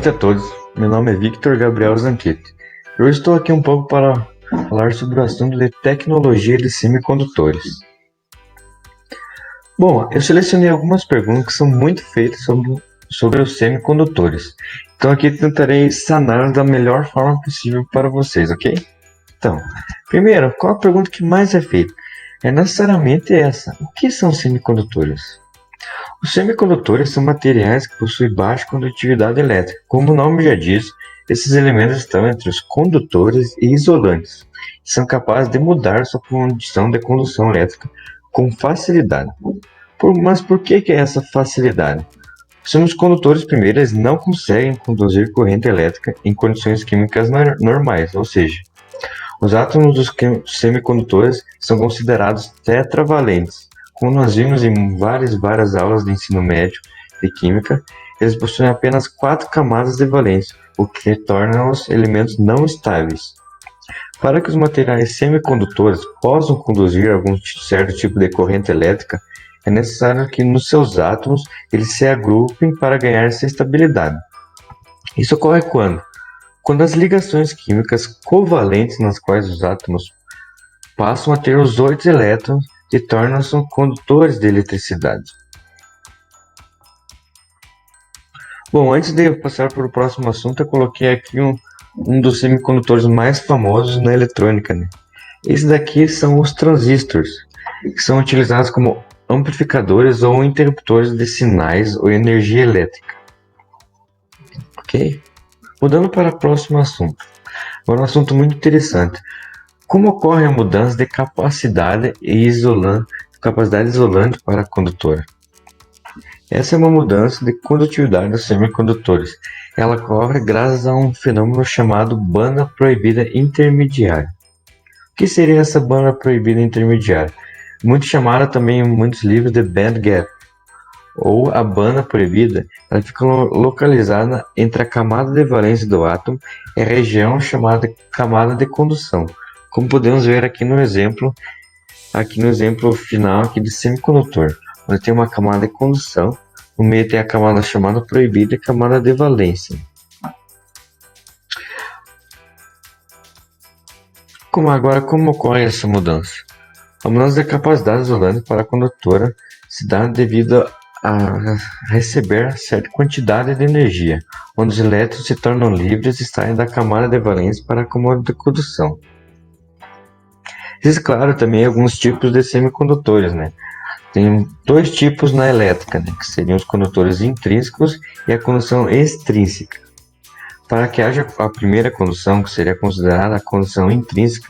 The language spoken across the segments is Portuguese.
Boa noite a todos, meu nome é Victor Gabriel Zanquete. Eu estou aqui um pouco para falar sobre o assunto de tecnologia de semicondutores. Bom, eu selecionei algumas perguntas que são muito feitas sobre os semicondutores. Então aqui tentarei sanar da melhor forma possível para vocês, ok? Então, primeiro, qual a pergunta que mais é feita? É necessariamente essa: o que são semicondutores? Os semicondutores são materiais que possuem baixa condutividade elétrica. Como o nome já diz, esses elementos estão entre os condutores e isolantes, e são capazes de mudar sua condição de condução elétrica com facilidade. Mas por que é essa facilidade? Os semicondutores, primeiro, eles não conseguem conduzir corrente elétrica em condições químicas normais, ou seja, os átomos dos semicondutores são considerados tetravalentes. Como nós vimos em várias aulas de ensino médio de química, eles possuem apenas 4 camadas de valência, o que torna os elementos não estáveis. Para que os materiais semicondutores possam conduzir algum certo tipo de corrente elétrica, é necessário que nos seus átomos eles se agrupem para ganhar essa estabilidade. Isso ocorre quando? Quando as ligações químicas covalentes nas quais os átomos passam a ter os 8 elétrons e tornam-se condutores de eletricidade. Bom, antes de eu passar para o próximo assunto, eu coloquei aqui um dos semicondutores mais famosos na eletrônica, né? Esses daqui são os transistores, que são utilizados como amplificadores ou interruptores de sinais ou energia elétrica. Ok? Mudando para o próximo assunto. Agora um assunto muito interessante. Como ocorre a mudança de capacidade isolante para a condutora? Essa é uma mudança de condutividade dos semicondutores. Ela ocorre graças a um fenômeno chamado banda proibida intermediária. O que seria essa banda proibida intermediária? Muito chamada também em muitos livros de band gap, ou a banda proibida. Ela fica localizada entre a camada de valência do átomo e a região chamada camada de condução, como podemos ver aqui no exemplo final aqui de semicondutor, onde tem uma camada de condução, no meio tem a camada chamada proibida e a camada de valência. Como ocorre essa mudança? A mudança da capacidade isolante para a condutora se dá devido a receber certa quantidade de energia, onde os elétrons se tornam livres e saem da camada de valência para a camada de condução. Existem, claro, também alguns tipos de semicondutores, né? Tem 2 tipos na elétrica, né? Que seriam os condutores intrínsecos e a condução extrínseca. Para que haja a primeira condução, que seria considerada a condução intrínseca,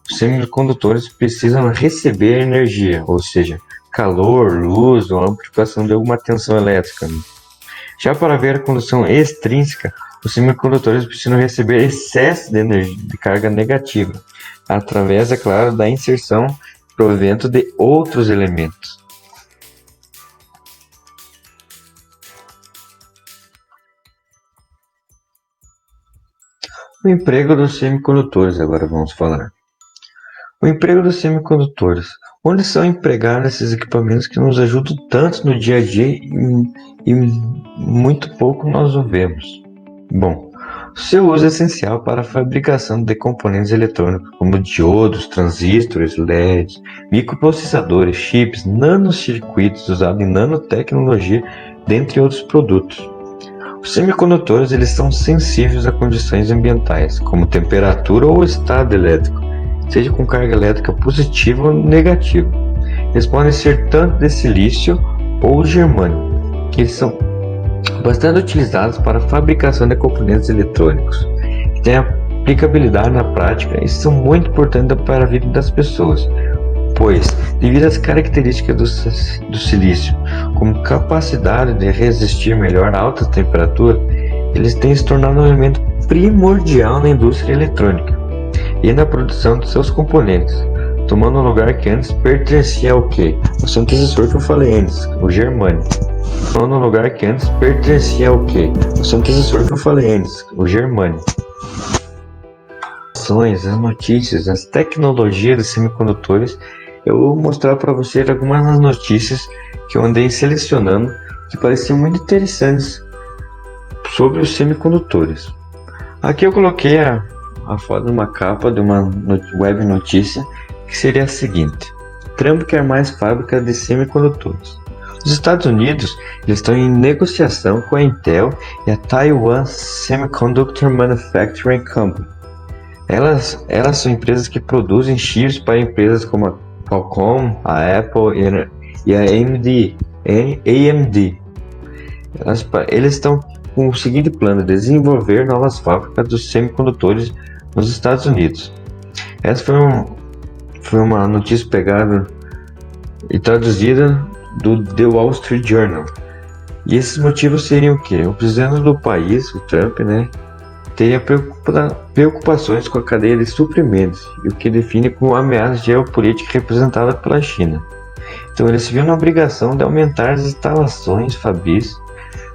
os semicondutores precisam receber energia, ou seja, calor, luz ou amplificação de alguma tensão elétrica, né? Já para ver a condução extrínseca, os semicondutores precisam receber excesso de energia, de carga negativa, através, é claro, da inserção provento de outros elementos. O emprego dos semicondutores, agora vamos falar. O emprego dos semicondutores. Onde são empregados esses equipamentos que nos ajudam tanto no dia a dia e muito pouco nós o vemos? Bom, seu uso é essencial para a fabricação de componentes eletrônicos, como diodos, transistores, LEDs, microprocessadores, chips, nanocircuitos usados em nanotecnologia, dentre outros produtos. Os semicondutores eles são sensíveis a condições ambientais, como temperatura ou estado elétrico, seja com carga elétrica positiva ou negativa. Eles podem ser tanto de silício ou germânio, que eles são bastante utilizados para a fabricação de componentes eletrônicos, que têm aplicabilidade na prática e são muito importantes para a vida das pessoas, pois, devido às características do silício, como capacidade de resistir melhor a alta temperatura, eles têm se tornado um elemento primordial na indústria eletrônica e na produção de seus componentes, tomando um lugar que antes pertencia ao quê? O seu antecessor que eu falei antes, o germânio. Tomando um lugar que antes pertencia ao quê? O seu antecessor que eu falei antes, o germânio. As notícias, as tecnologias de semicondutores, eu vou mostrar para vocês algumas das notícias que eu andei selecionando que pareciam muito interessantes sobre os semicondutores. Aqui eu coloquei a foto de uma capa de uma web notícia que seria a seguinte: Trump quer mais fábricas de semicondutores. Os Estados Unidos estão em negociação com a Intel e a Taiwan Semiconductor Manufacturing Company. Elas são empresas que produzem chips para empresas como a Qualcomm, a Apple e a AMD. Eles estão com o seguinte plano: desenvolver novas fábricas dos semicondutores nos Estados Unidos. Essa foi uma notícia pegada e traduzida do The Wall Street Journal. E esses motivos seriam o quê? O presidente do país, o Trump, teria preocupações com a cadeia de suprimentos, e o que define como ameaça geopolítica representada pela China. Então ele se viu na obrigação de aumentar as instalações fabris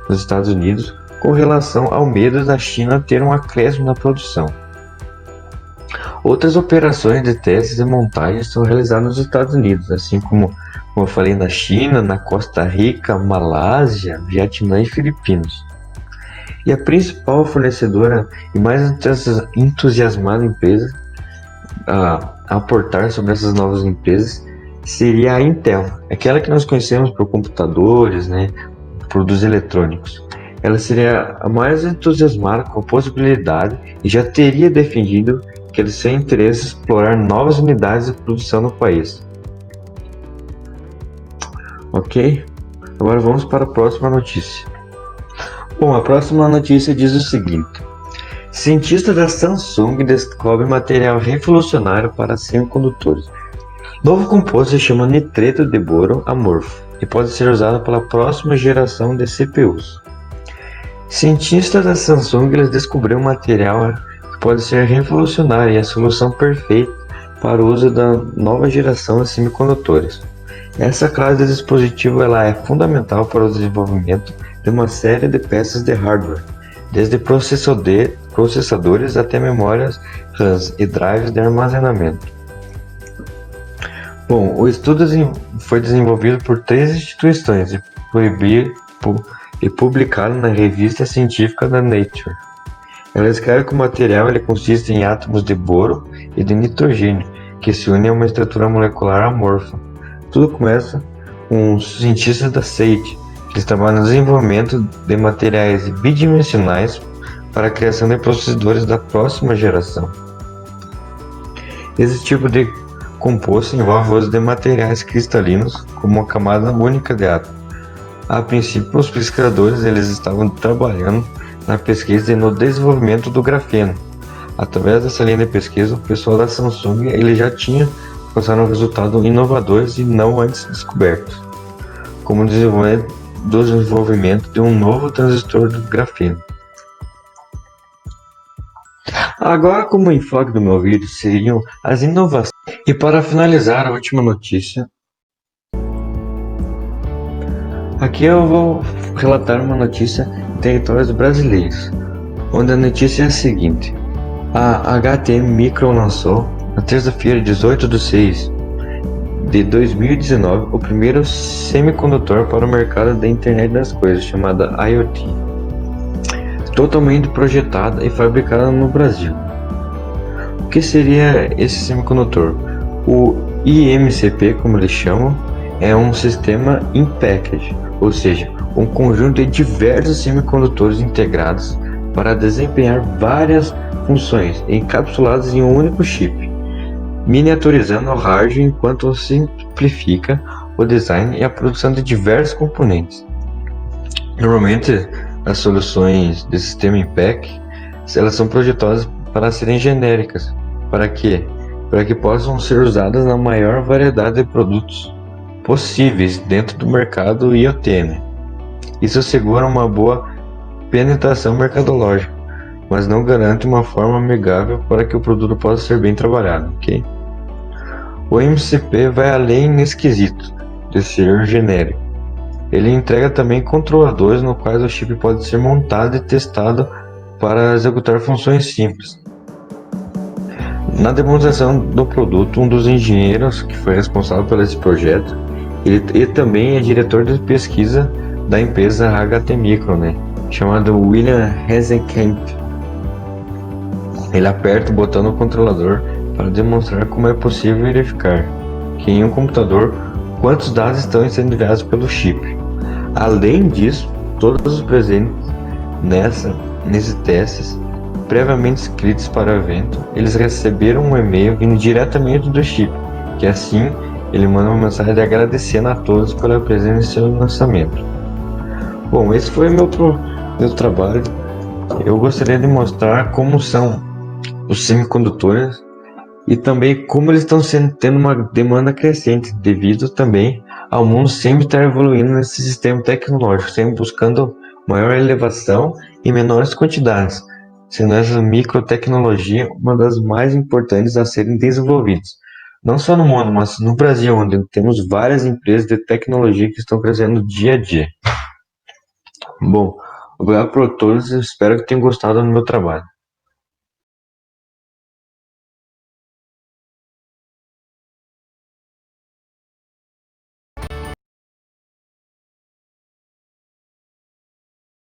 nos Estados Unidos com relação ao medo da China ter um acréscimo na produção. Outras operações de testes e montagens são realizadas nos Estados Unidos, assim como eu falei, na China, na Costa Rica, Malásia, Vietnã e Filipinas. E a principal fornecedora e mais entusiasmada empresa a aportar sobre essas novas empresas seria a Intel, aquela que nós conhecemos por computadores, produtos eletrônicos. Ela seria a mais entusiasmada com a possibilidade e já teria defendido que ele tem interesse em explorar novas unidades de produção no país. Ok? Agora vamos para a próxima notícia. Bom, a próxima notícia diz o seguinte: cientistas da Samsung descobrem material revolucionário para semicondutores. Novo composto se chama nitreto de boro amorfo e pode ser usado pela próxima geração de CPUs. Cientistas da Samsung descobriram um material que pode ser revolucionário e a solução perfeita para o uso da nova geração de semicondutores. Essa classe de dispositivo é fundamental para o desenvolvimento de uma série de peças de hardware, desde processadores até memórias RAM e drives de armazenamento. Bom, o estudo foi desenvolvido por 3 instituições e publicado na revista científica da Nature. Ela escreve que o material consiste em átomos de boro e de nitrogênio que se unem a uma estrutura molecular amorfa. Tudo começa com os cientistas da SAGE, que eles trabalham no desenvolvimento de materiais bidimensionais para a criação de processadores da próxima geração. Esse tipo de composto envolve o uso de materiais cristalinos como uma camada única de átomo. A princípio, os pesquisadores estavam trabalhando na pesquisa e no desenvolvimento do grafeno. Através dessa linha de pesquisa, o pessoal da Samsung já tinha alcançado resultados inovadores e não antes descobertos, como o desenvolvimento de um novo transistor de grafeno. Agora, como enfoque do meu vídeo seriam as inovações. E para finalizar a última notícia, aqui eu vou relatar uma notícia em territórios brasileiros, onde a notícia é a seguinte: a HTM Micro lançou, na terça-feira, 18/6 de 2019, o primeiro semicondutor para o mercado da internet das coisas, chamada IoT, totalmente projetada e fabricada no Brasil. O que seria esse semicondutor? O IMCP, como eles chamam, é um sistema in package, ou seja, um conjunto de diversos semicondutores integrados para desempenhar várias funções encapsuladas em um único chip, miniaturizando o hardware enquanto simplifica o design e a produção de diversos componentes. Normalmente, as soluções de sistema in pack, elas são projetadas para serem genéricas. Para quê? Para que possam ser usadas na maior variedade de produtos possíveis dentro do mercado IoT. Isso assegura uma boa penetração mercadológica, mas não garante uma forma amigável para que o produto possa ser bem trabalhado, ok? O MCP vai além nesse quesito de ser genérico. Ele entrega também controladores no quais o chip pode ser montado e testado para executar funções simples. Na demonstração do produto, um dos engenheiros que foi responsável por esse projeto, ele também é diretor de pesquisa da empresa HT Micro, chamado William Hazekamp. Ele aperta o botão no controlador para demonstrar como é possível verificar que em um computador quantos dados estão sendo enviados pelo chip. Além disso, todos os presentes nesses testes, previamente escritos para o evento, eles receberam um e-mail vindo diretamente do chip, que assim ele manda uma mensagem agradecendo a todos pela presença em seu lançamento. Bom, esse foi meu trabalho. Eu gostaria de mostrar como são os semicondutores e também como eles estão tendo uma demanda crescente devido também ao mundo sempre estar evoluindo nesse sistema tecnológico, sempre buscando maior elevação e menores quantidades, sendo essa microtecnologia uma das mais importantes a serem desenvolvidas. Não só no mundo, mas no Brasil, onde temos várias empresas de tecnologia que estão crescendo dia a dia. Bom, obrigado por todos e espero que tenham gostado do meu trabalho.